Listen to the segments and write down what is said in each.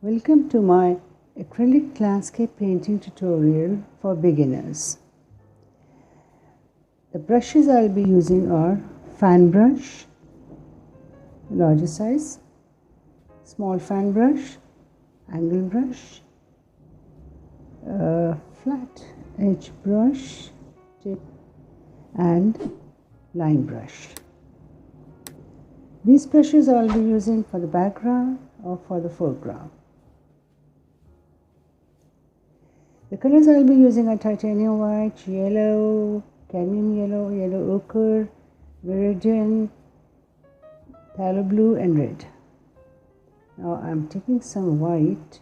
Welcome to my acrylic landscape painting tutorial for beginners. The brushes I'll be using are fan brush, larger size, small fan brush, angle brush, flat edge brush, tip, and line brush. These brushes I'll be using for the background or for the foreground. The colors I'll be using are titanium white, yellow, cadmium yellow, yellow ochre, viridian, phthalo blue, and red. Now I'm taking some white,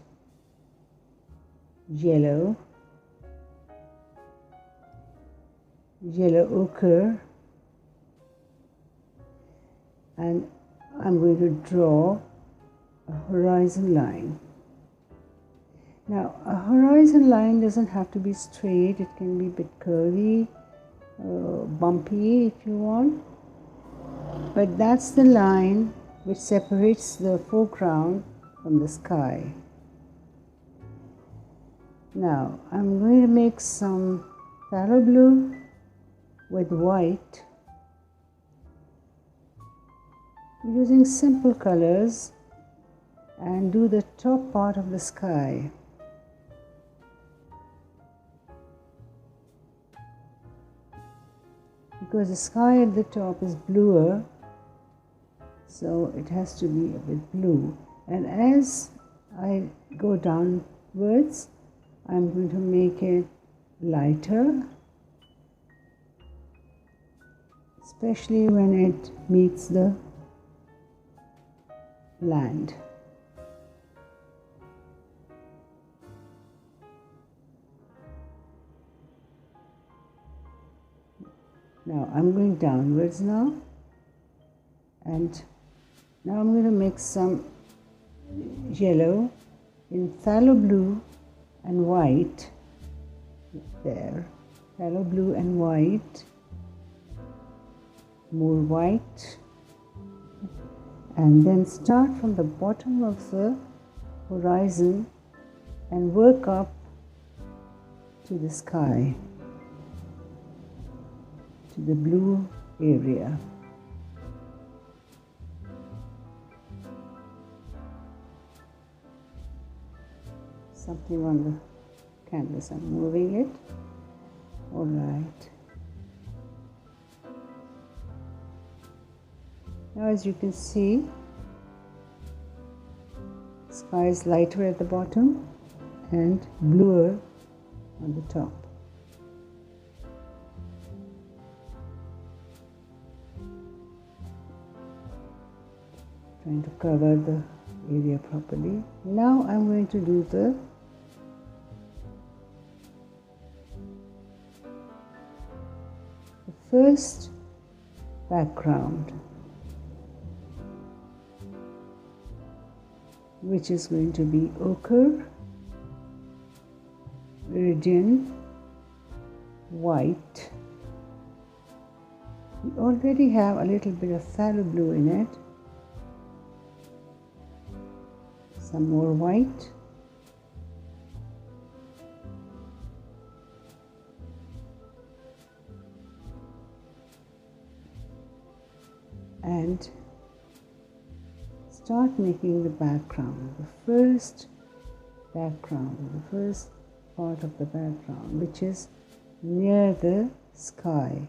yellow, yellow ochre, and I'm going to draw a horizon line. Now, a horizon line doesn't have to be straight, it can be a bit curvy, bumpy if you want, but that's the line which separates the foreground from the sky. Now, I'm going to make some phthalo blue with white using simple colors and do the top part of the sky. Because the sky at the top is bluer, so it has to be a bit blue. And as I go downwards, I'm going to make it lighter, especially when it meets the land. Now I'm going downwards now, and now I'm going to mix some yellow in phthalo blue and white. There, phthalo blue and white, more white, and then start from the bottom of the horizon and work up to the sky, to the blue area. Something on the canvas, I'm moving it. All right. Now, as you can see, the sky is lighter at the bottom and bluer on the top. Trying to cover the area properly. Now I'm going to do the first background, which is going to be ochre, viridian, white. We already have a little bit of phthalo blue in it. Some more white, and start making the background, the first part of the background, which is near the sky,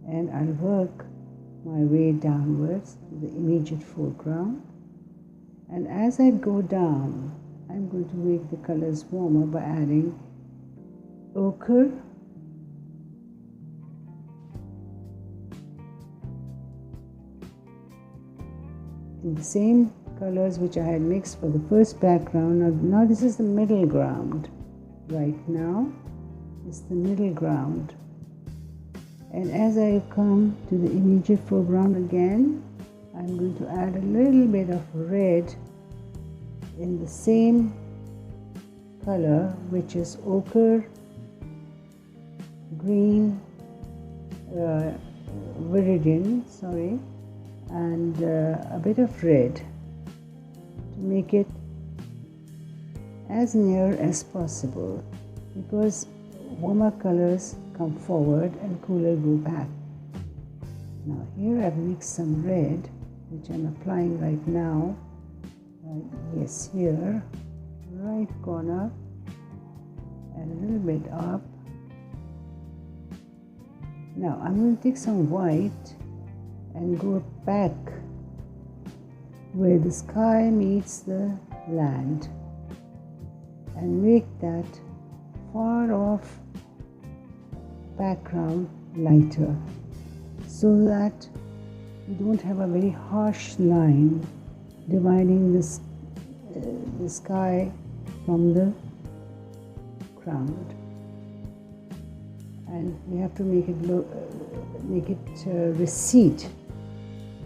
and I'll work my way downwards to the immediate foreground. And as I go down, I'm going to make the colors warmer by adding ochre, in the same colors which I had mixed for the first background. Now this is the middle ground. Right now is the middle ground. And as I come to the immediate foreground again, I'm going to add a little bit of red in the same color, which is ochre, green, viridian, and a bit of red to make it as near as possible, because warmer colors come forward and cooler go back. Now here I've mixed some red, which I'm applying right now. Yes, here, right corner, and a little bit up. Now I'm going to take some white and go back where the sky meets the land and make that far off background lighter, so that you don't have a very harsh line dividing this the sky from the ground. And we have to make it recede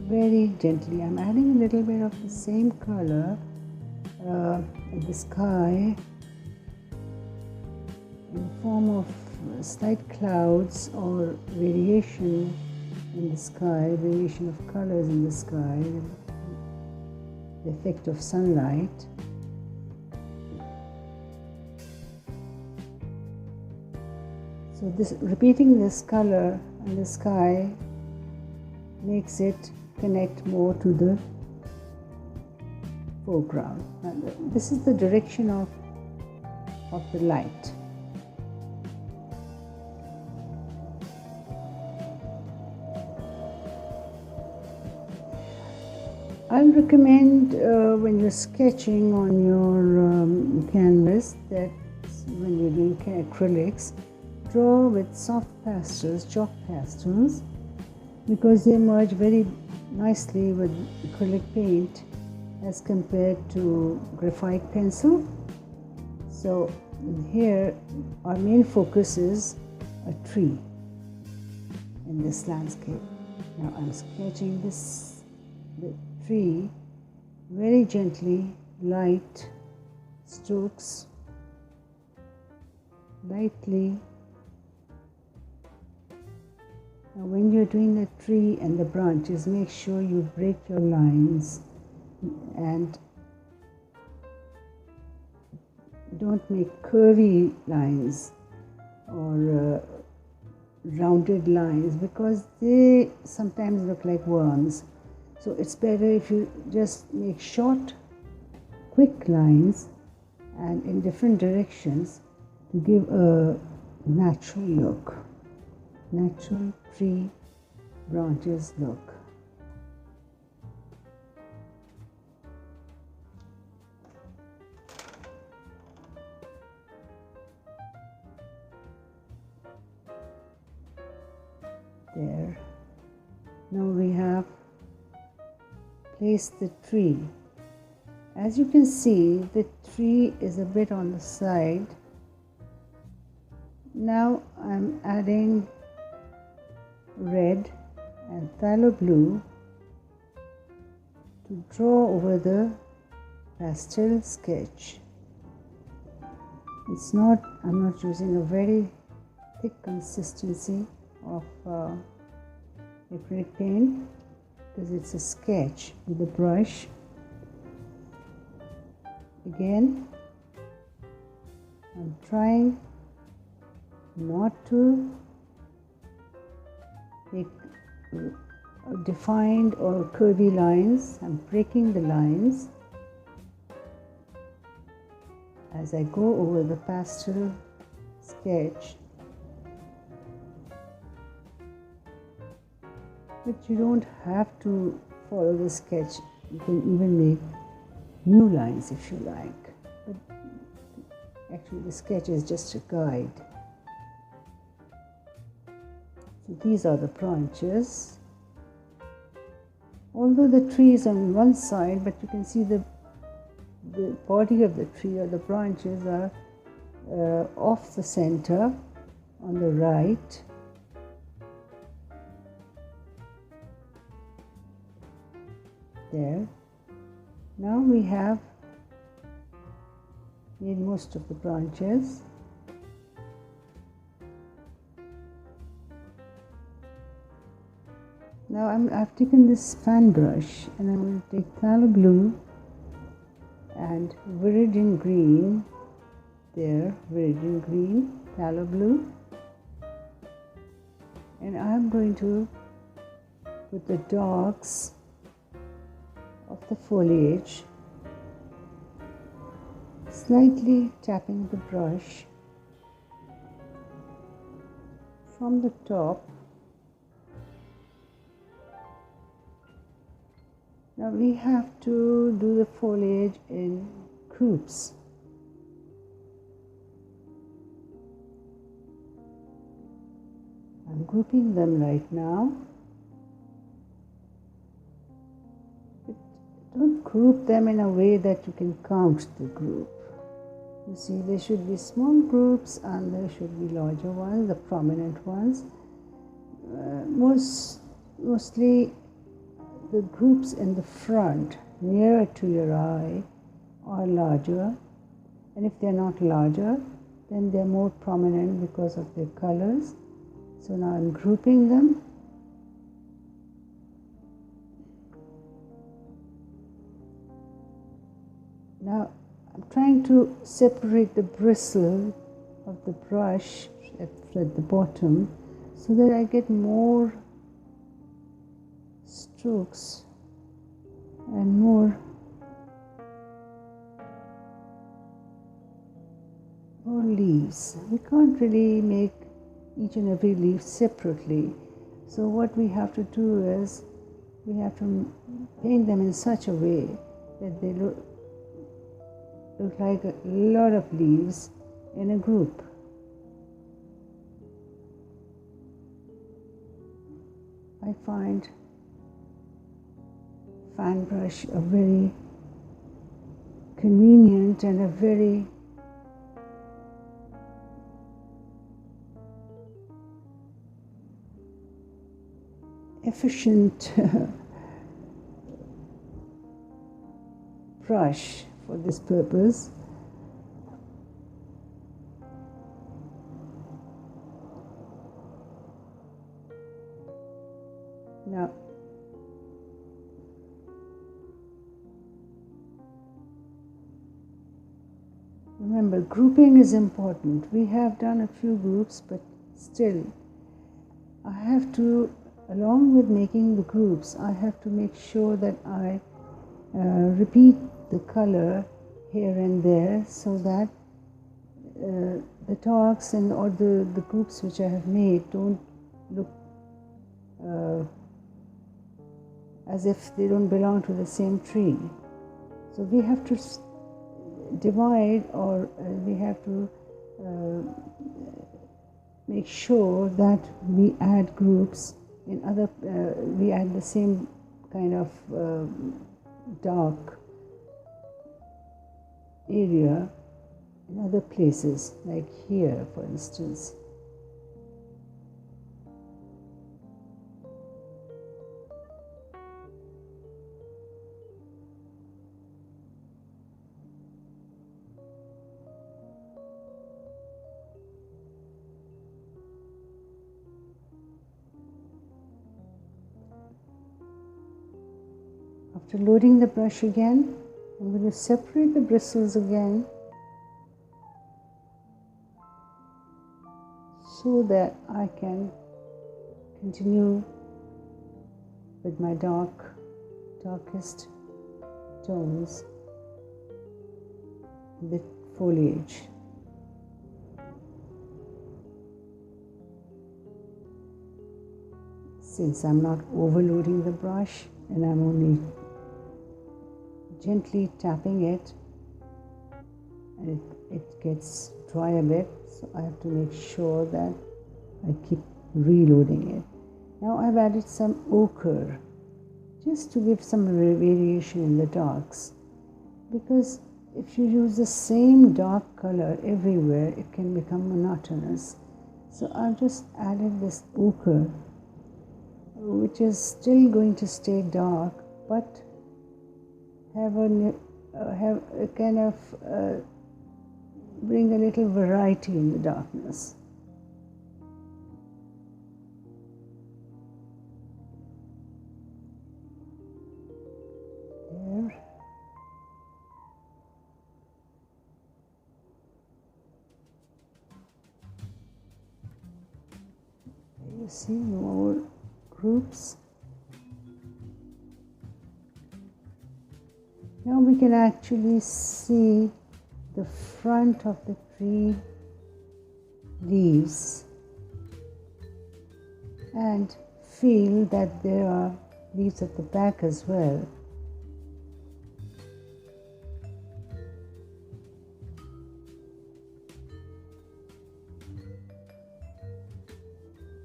very gently. I'm adding a little bit of the same color in the sky in the form of slight clouds or variation in the sky, variation of colors in the sky, the effect of sunlight. So this repeating this color in the sky makes it connect more to the foreground. Now, this is the direction of the light. I'll recommend when you're sketching on your canvas that when you're doing acrylics, draw with soft pastels, chalk pastels, because they merge very nicely with acrylic paint as compared to graphite pencil. So here our main focus is a tree in this landscape. Now I'm sketching the tree very gently, light strokes, lightly. Now when you're doing the tree and the branches, make sure you break your lines and don't make curvy lines or rounded lines, because they sometimes look like worms. So it's better if you just make short, quick lines and in different directions to give a natural look, natural tree branches look. There. Now we have placed the tree. As you can see, the tree is a bit on the side. Now I'm adding red and phthalo blue to draw over the pastel sketch. I'm not using a very thick consistency of acrylic paint, because it's a sketch with a brush. Again, I'm trying not to make defined or curvy lines. I'm breaking the lines as I go over the pastel sketch. But you don't have to follow the sketch. You can even make new lines if you like. But actually the sketch is just a guide. So these are the branches. Although the tree is on one side, but you can see the body of the tree or the branches are off the center on the right. There. Now we have made most of the branches. Now I've taken this fan brush and I'm going to take phthalo blue and viridian green there, viridian green, phthalo blue, and I'm going to put the dogs of the foliage, slightly tapping the brush from the top. Now we have to do the foliage in groups. I'm grouping them right now. But don't group them in a way that you can count the group. You see, there should be small groups and there should be larger ones, the prominent ones. Mostly the groups in the front, nearer to your eye, are larger. And if they're not larger, then they're more prominent because of their colors. So now I'm grouping them. Now I'm trying to separate the bristle of the brush at the bottom so that I get more strokes and more leaves. We can't really make each and every leaf separately. So what we have to do is we have to paint them in such a way that they look like a lot of leaves in a group. I find fan brush a very convenient and a very efficient brush for this purpose. Now remember, grouping is important. We have done a few groups, but still I have to, along with making the groups, I have to make sure that I repeat the color here and there so that the dogs and or the groups which I have made don't look as if they don't belong to the same tree. So we have to divide, or we have to make sure that we add groups in other, we add the same kind of dark area in other places, like here for instance. After loading the brush again, I'm going to separate the bristles again so that I can continue with my darkest tones in the foliage. Since I'm not overloading the brush and I'm only gently tapping it, and it gets dry a bit, so I have to make sure that I keep reloading it. Now I've added some ochre just to give some variation in the darks, because if you use the same dark color everywhere, it can become monotonous. So I've just added this ochre, which is still going to stay dark, but have a kind of bring a little variety in the darkness. There. You see more groups. Now we can actually see the front of the tree leaves and feel that there are leaves at the back as well.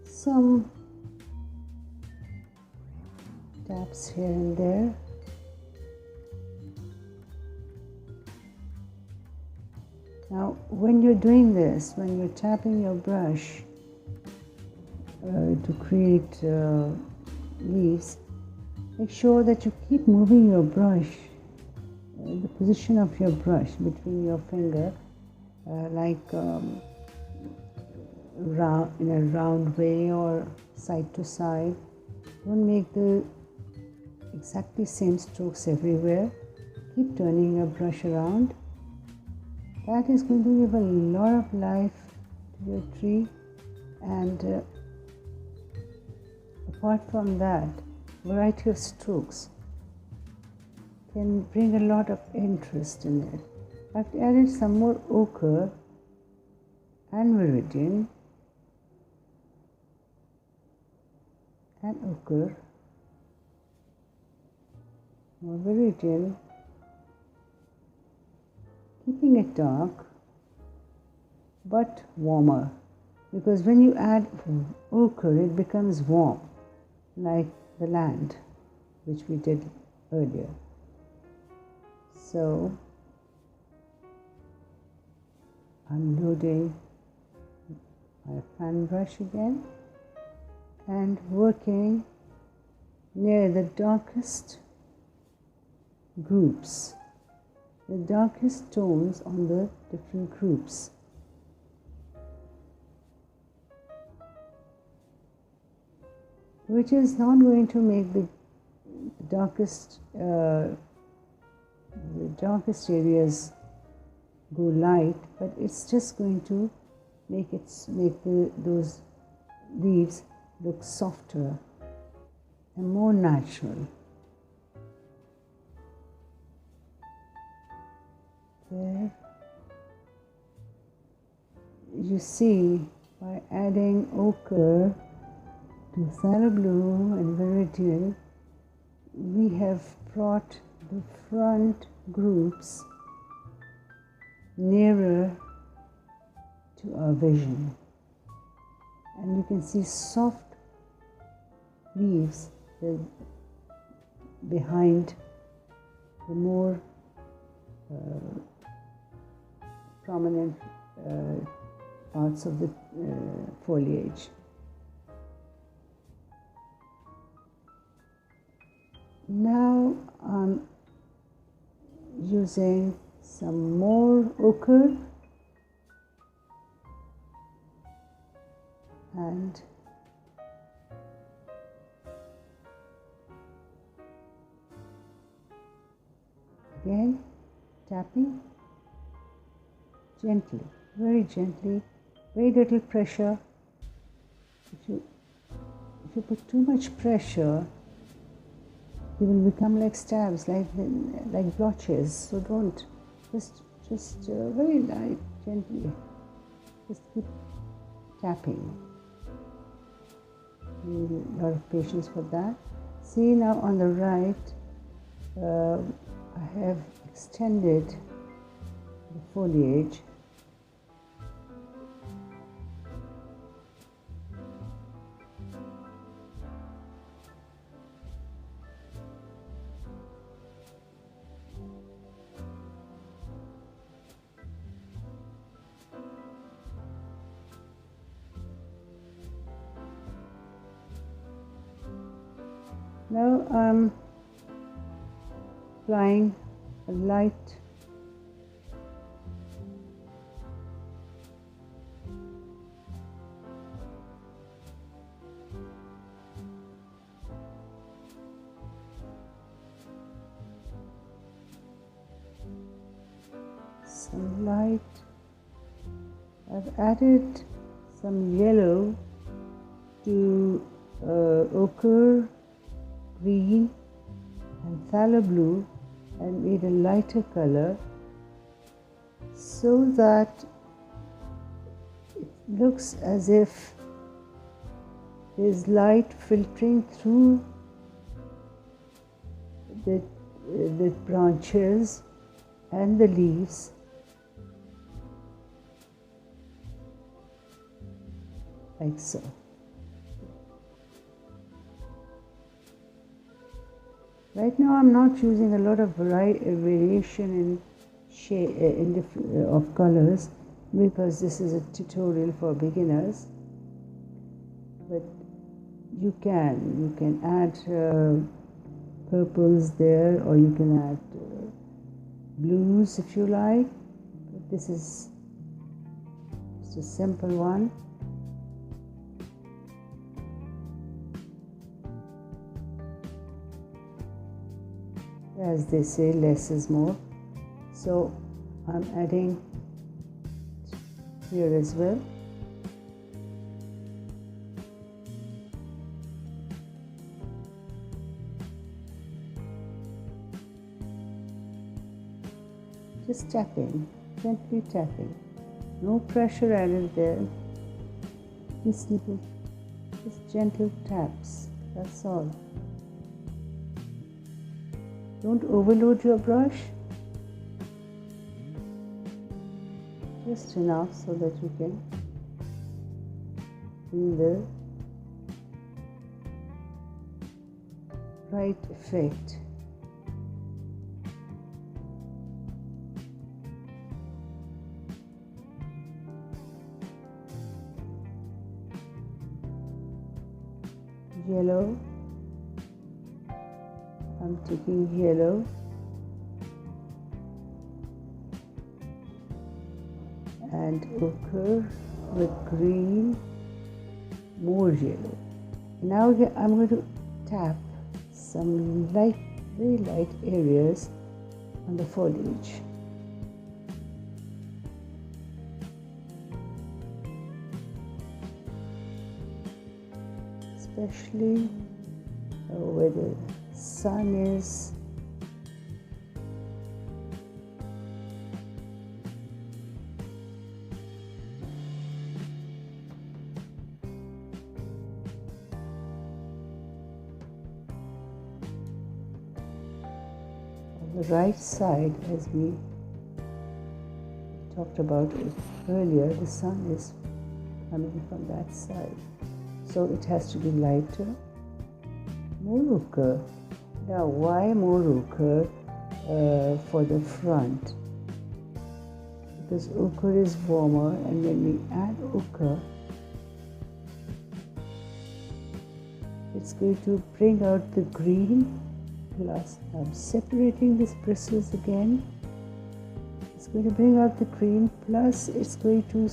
Some taps here and there. Now, when you're doing this, when you're tapping your brush to create leaves, make sure that you keep moving your brush, the position of your brush between your finger, like in a round way or side to side. Don't make the exactly same strokes everywhere. Keep turning your brush around. That is going to give a lot of life to your tree, and apart from that, variety of strokes can bring a lot of interest in it. I've added some more ochre and viridian and ochre, more viridian, keeping it dark but warmer, because when you add ochre it becomes warm, like the land which we did earlier. So I'm loading my fan brush again and working near the darkest groups, the darkest tones on the different groups. Which is not going to make the darkest areas go light, but it's just going to make those leaves look softer and more natural. There, you see, by adding ochre to phthalo blue and viridian, we have brought the front groups nearer to our vision, and you can see soft leaves behind the more prominent parts of the foliage. Now I'm using some more ochre and again tapping gently, very gently, very little pressure. If you put too much pressure, they will become like stabs, like blotches. So don't. Just very light, gently. Just keep tapping. You need a lot of patience for that. See, now on the right, I have extended the foliage. Now I'm applying a light I've added some yellow to ochre, green and phthalo blue and made a lighter color so that it looks as if there's light filtering through the branches and the leaves, like so. Right now I'm not using a lot of variation in shade of colors because this is a tutorial for beginners, but you can add purples there, or you can add blues if you like, but this is just a simple one. As they say, less is more, so I'm adding here as well. Just tapping, gently tapping, no pressure added there, just gentle taps, that's all. Don't overload your brush, just enough so that you can bring the right effect. Yellow, I'm taking yellow and ochre with green, more yellow. Now I'm going to tap some light, very light areas on the foliage. Especially where the sun is. On the right side, as we talked about it earlier, the sun is coming from that side. So it has to be lighter. More ochre. Now why more ochre for the front? Because ochre is warmer, and when we add ochre, it's going to bring out the green. Plus I'm separating these bristles again. It's going to bring out the green, plus it's going to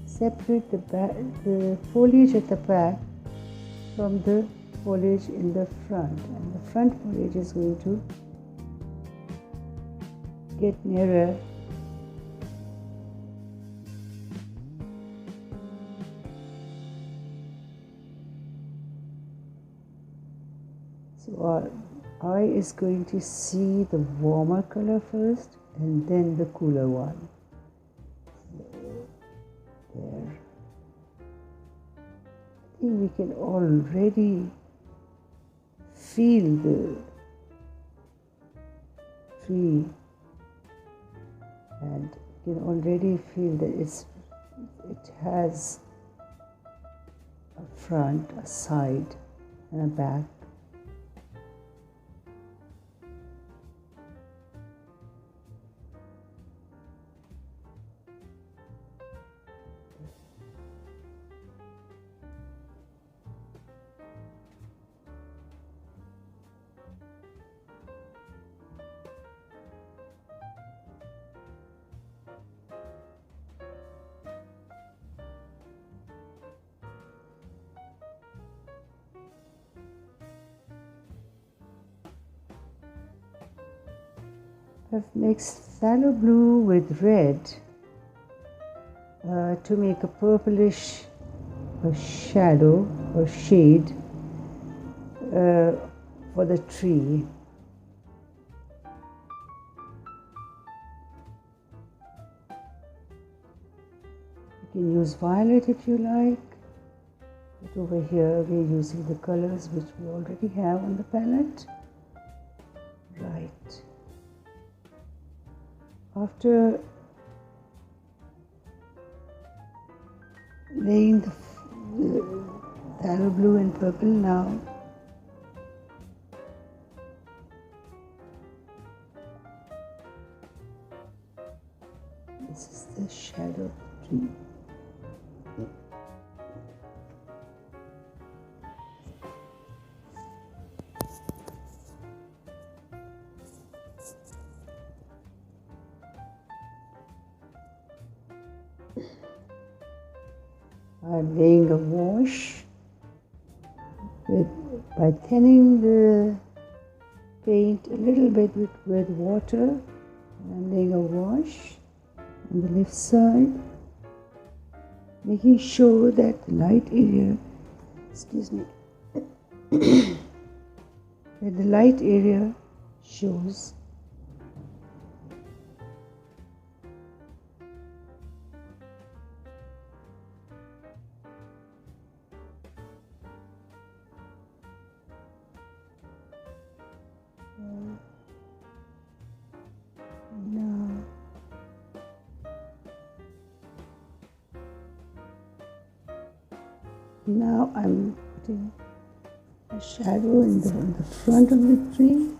separate the foliage at the back from the foliage in the front, and the front foliage is going to get nearer so our eye is going to see the warmer color first and then the cooler one. There. I think we can already feel the tree, and you can already feel that it has a front, a side, and a back. I've mixed phthalo blue with red to make a purplish shadow or shade for the tree. You can use violet if you like, but over here we're using the colors which we already have on the palette. Right. After laying the phthalo blue and purple, now this is the shadow of the tree. I'm laying a wash by thinning the paint a little bit with water. I'm laying a wash on the left side, making sure that the light area, that the light area shows. Now I'm putting a shadow in the front of the tree.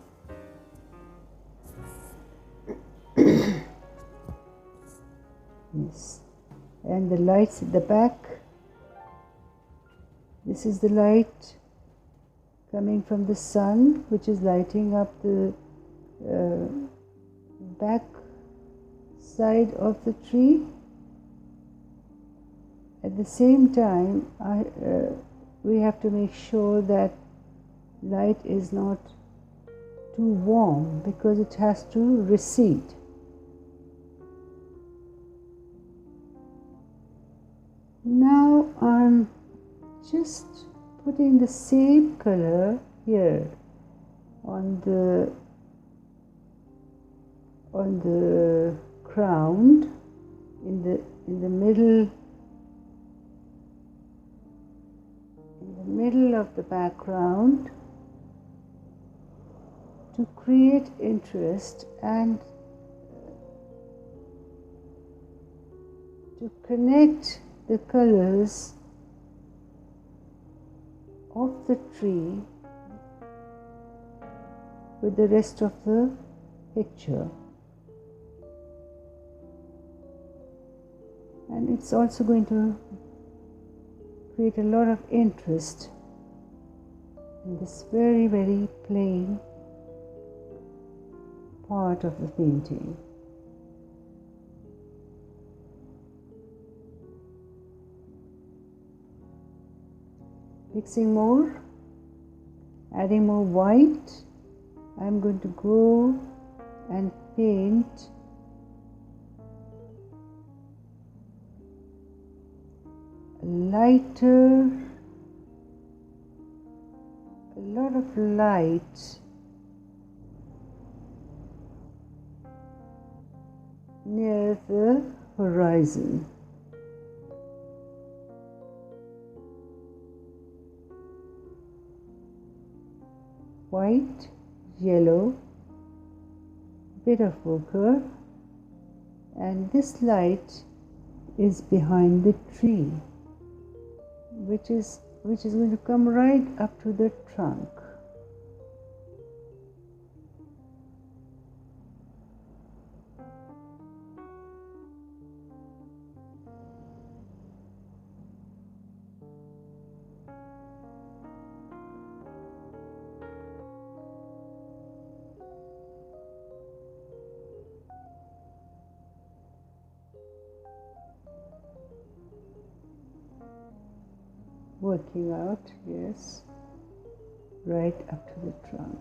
Yes, and the lights at the back. This is the light coming from the sun, which is lighting up the back side of the tree. At the same time, we have to make sure that light is not too warm because it has to recede. Now I'm just putting the same color here on the ground in the middle of the background to create interest and to connect the colors of the tree with the rest of the picture. And it's also going to create a lot of interest in this very, very plain part of the painting. Mixing more, adding more white, I'm going to go and paint lighter, a lot of light near the horizon. White, yellow, bit of ochre, and this light is behind the tree, which is going to come right up to the trunk. Working out, yes, right up to the trunk.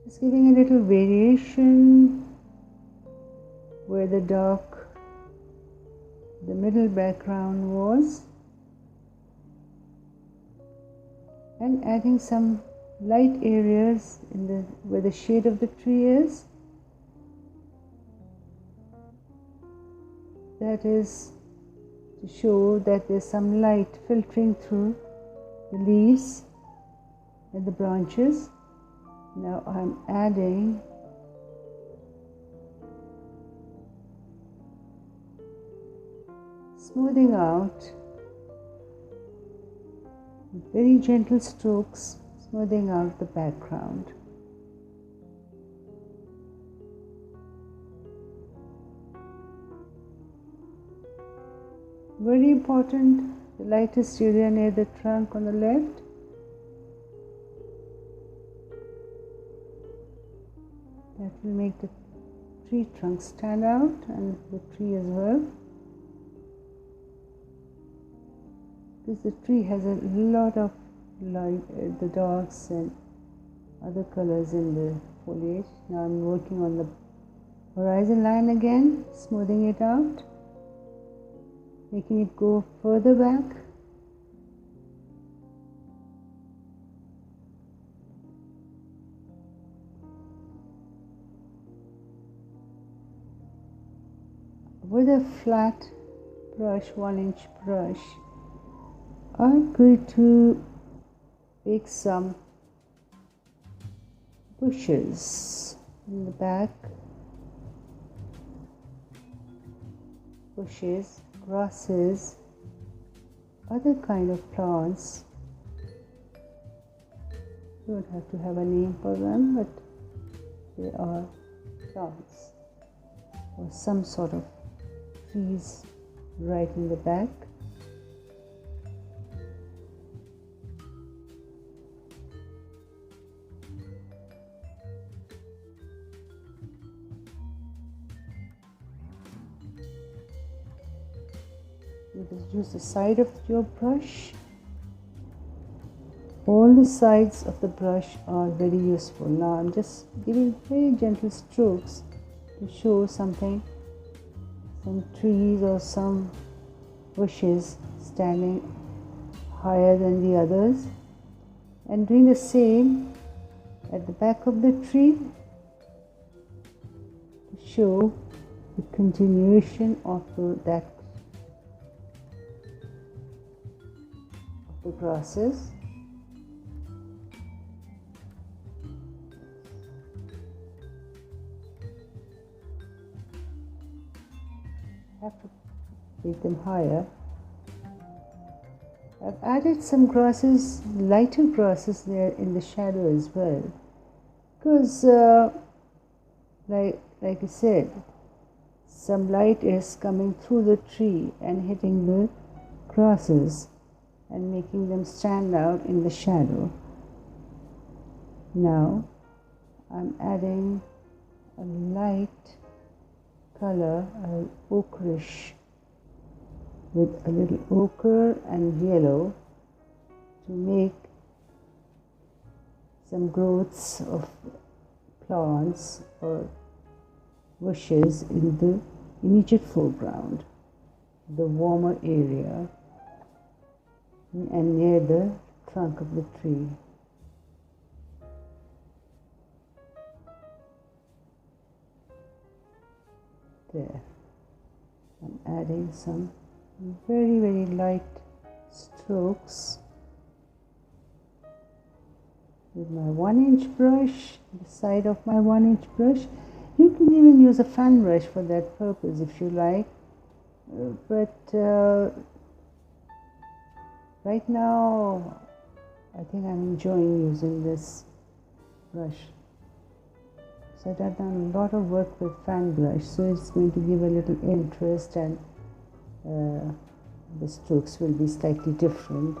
Just giving a little variation where the dark the middle background was, and adding some light areas in where the shade of the tree is. That is to show that there's some light filtering through the leaves and the branches. Now I'm adding smoothing out with very gentle strokes, smoothing out the background. Very important, the lightest area near the trunk on the left. That will make the tree trunk stand out, and the tree as well. Because the tree has a lot of light, the darks and other colors in the foliage. Now I'm working on the horizon line again, smoothing it out, making it go further back. With a flat brush, 1-inch brush, I'm going to make some bushes in the back, bushes, grasses, other kind of plants. You don't have to have a name for them, but they are plants or some sort of trees right in the back. You just use the side of your brush. All the sides of the brush are very useful. Now I'm just giving very gentle strokes to show something, some trees or some bushes standing higher than the others, and doing the same at the back of the tree to show the continuation of the grasses. I have to make them higher. I've added some grasses, lighter grasses there in the shadow as well, because like I said, some light is coming through the tree and hitting the grasses and making them stand out in the shadow. Now I'm adding a light color, ochreish, with a little ochre and yellow to make some growths of plants or bushes in the immediate foreground, the warmer area, and near the trunk of the tree. There. I'm adding some very, very light strokes with my 1-inch brush, the side of my 1-inch brush. You can even use a fan brush for that purpose if you like, but right now I think I'm enjoying using this brush. So I've done a lot of work with fan brush, so it's going to give a little interest, and the strokes will be slightly different,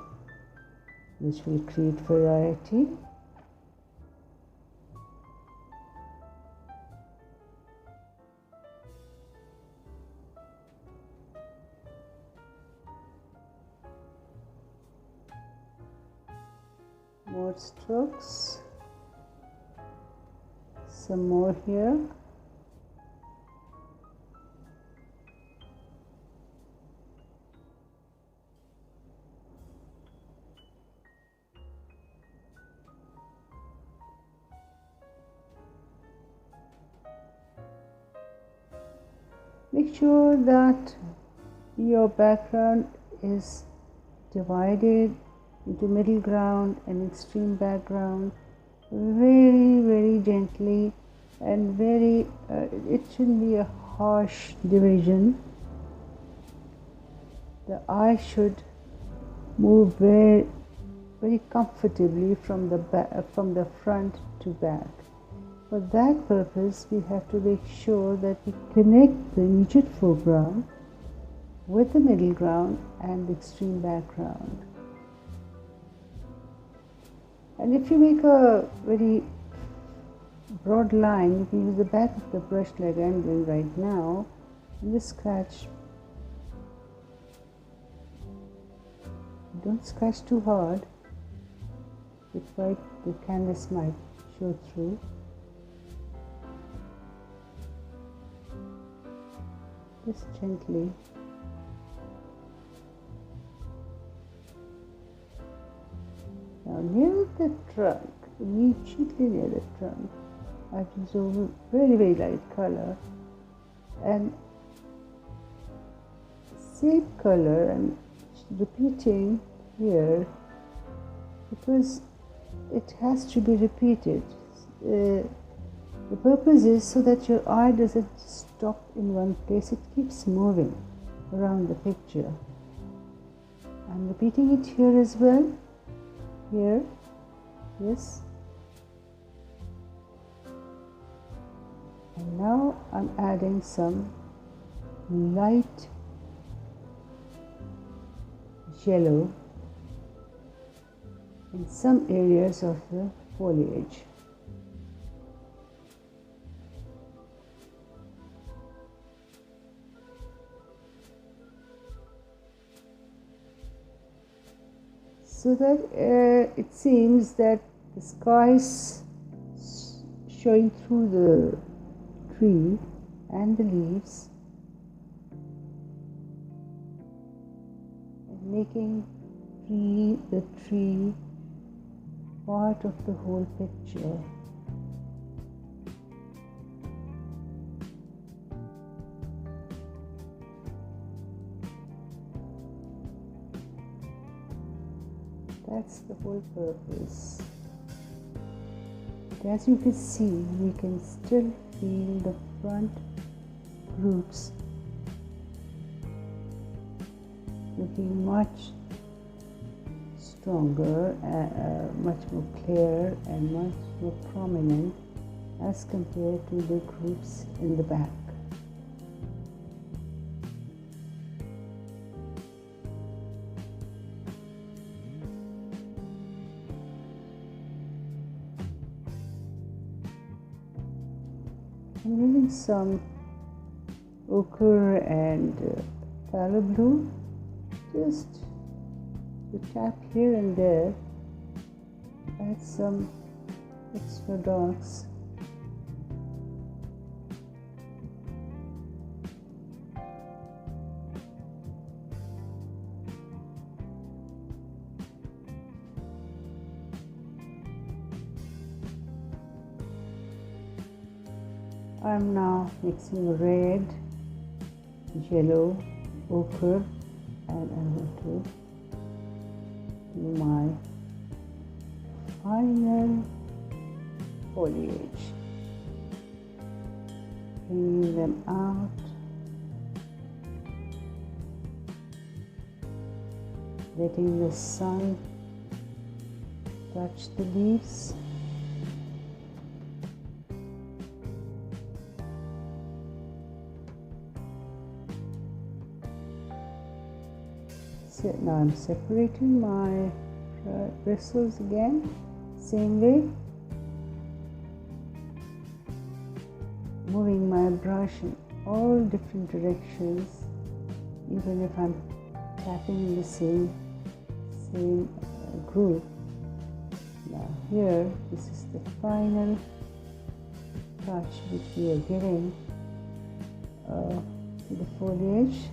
which will create variety. More strokes, some more here. Make sure that your background is divided into middle ground and extreme background very gently, and it shouldn't be a harsh division. The eye should move very comfortably from the front to back. For that purpose, we have to make sure that we connect the immediate foreground with the middle ground and the extreme background. And if you make a very broad line, you can use the back of the brush like I'm doing right now, and just scratch. Don't scratch too hard, because the canvas might show through. Just gently. Now near the trunk, immediately near the trunk, I've used a very light color, and same color and repeating here because it has to be repeated. The purpose is so that your eye doesn't stop in one place, it keeps moving around the picture. I'm repeating it here as well. Here, yes. And now I'm adding some light yellow in some areas of the foliage. So that it seems that the sky is showing through the tree and the leaves, and making the tree part of the whole picture. That's the whole purpose. But as you can see, we can still feel the front roots looking much stronger, much more clear and much more prominent as compared to the groups in the back. I'm using some ochre and phthalo blue just to tap here and there, add some extra dots. I'm now mixing red, yellow, ochre, and I'm going to do my final foliage. Bringing them out. Letting the sun touch the leaves. Now I'm separating my bristles again, same way, moving my brush in all different directions, even if I'm tapping in the same group. Now here, this is the final touch which we are giving to the foliage.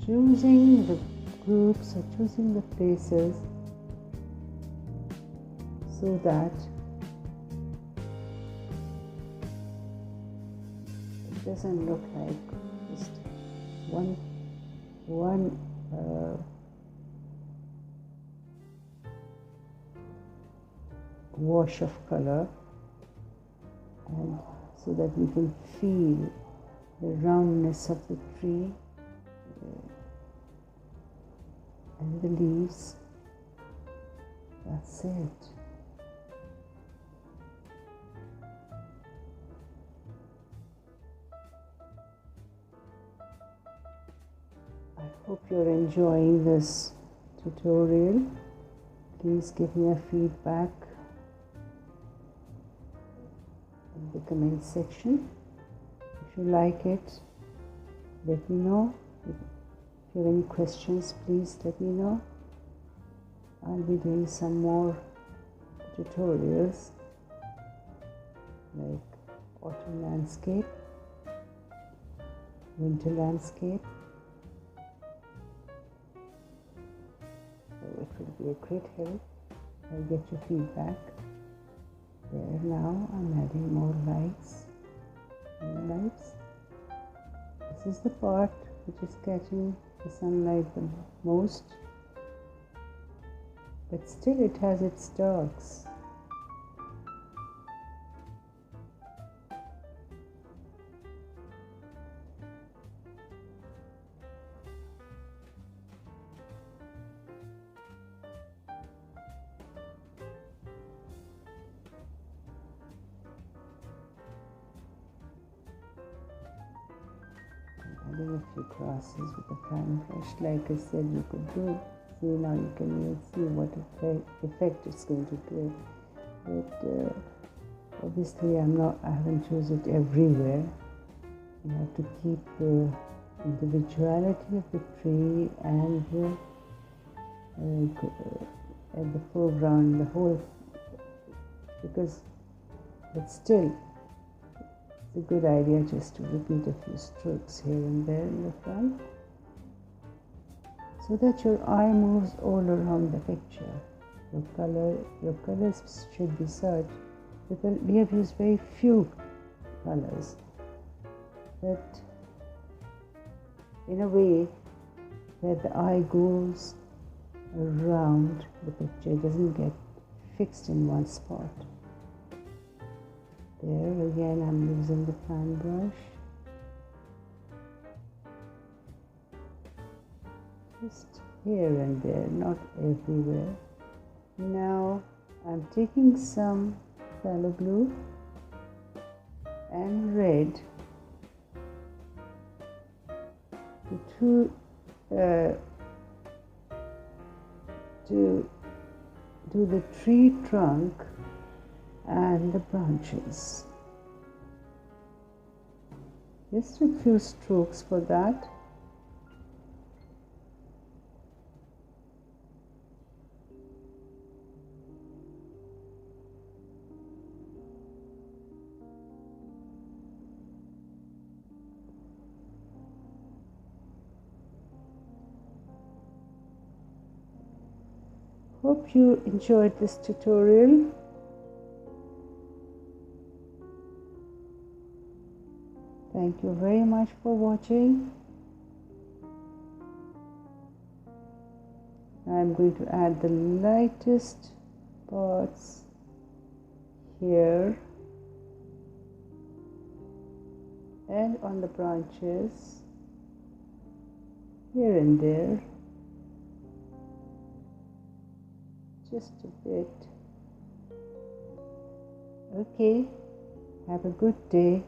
Choosing the groups or choosing the places so that it doesn't look like just one wash of color, and so that we can feel the roundness of the tree and the leaves. That's it. I hope you're enjoying this tutorial. Please give me a feedback in the comment section. If you like it, let me know. If you have any questions, please let me know. I'll be doing some more tutorials like autumn landscape, winter landscape. So it will be a great help. I'll get your feedback. There, now I'm adding more lights. This is the part which is catching the sunlight the most, but still it has its darks. Adding a few crosses with the fan brush, like I said you could do. See, now you can even see what effect it's going to give. But obviously I haven't chosen it everywhere. You have to keep the individuality of the tree and at the foreground, the whole, but still it's a good idea just to repeat a few strokes here and there in the front, so that your eye moves all around the picture. Your colors should be such, because we have used very few colors, but in a way that the eye goes around the picture, it doesn't get fixed in one spot. There again I'm using the fan brush, just here and there, not everywhere. Now I'm taking some phthalo blue and red to do the tree trunk and the branches. Just a few strokes for that. Hope you enjoyed this tutorial. Thank you very much for watching. I'm going to add the lightest parts here and on the branches here and there, just a bit. Okay, have a good day.